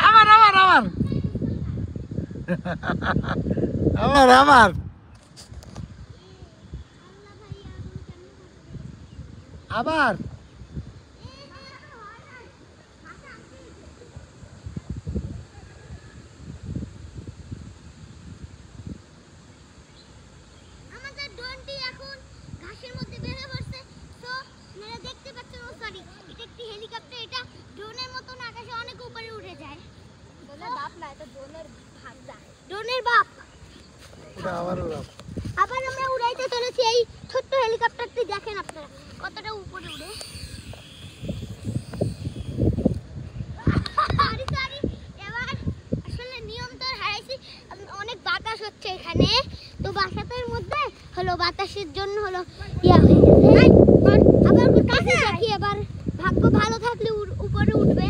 আমার আমার আমার আমার আমার আবার ড্রোনের বাপ এটা আমারও বাপ। আবার আমরা উড়াইতে চলেছি এই ছোট্ট হেলিকপ্টারটি দেখেন আপনারা কতটা উপরে উড়ে এবার আসলে নিয়ম তো হারাইছি অনেক বাতাস হচ্ছে এখানে তো বাতাসের মধ্যে হলো বাতাসের জন্য হলো ইয়া হয়ে গেছে আবার কাছে দেখি এবার ভাগ্য ভালো থাকলে উপরে উঠবে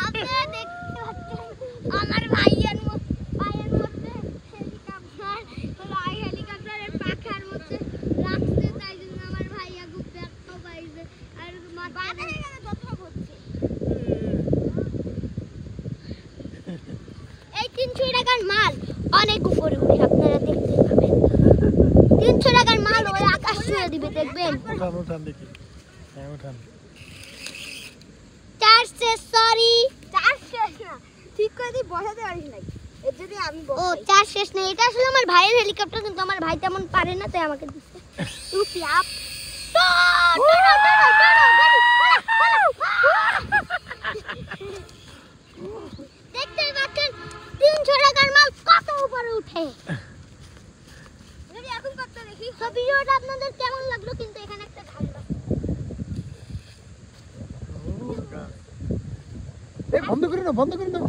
আপনারা দেখতে পাচ্ছেন আমার ভাইয়ের মধ্যে হেলিকপ্টার হলো এই হেলিকপ্টারের পাখার মধ্যে রাখছে তাই জন্য আমার ভাইয়া খুব ব্যস্ত পাইছে আর বাধা এখানে যত হচ্ছে এই 300 টাকার মাল অনেক উপরে উঠে আপনারা দেখতে পাবেন 300 টাকার মাল ওই আকাশ ছুঁয়ে দিবে দেখবেন উঠান উঠান দেখি হ্যাঁ উঠান সরি চার শেষ না ঠিক করে দিয়ে বসাতে পারিস নাই এর যদি আমি ও চার শেষ না এটা আসলে আমার ভাইয়ের হেলিকপ্টার কিন্তু আমার ভাই তেমন পারে না তাই আমাকে দিচ্ছে রুপি আপ দেখতে পাচ্ছেন 300 টাকার মাল কত উপরে উঠে যদি এখন কত দেখি তো ভিডিওটা আপনাদের কেমন লাগলো কিন্তু এখানে একটা ঝামেলা বন্ধ করে দাও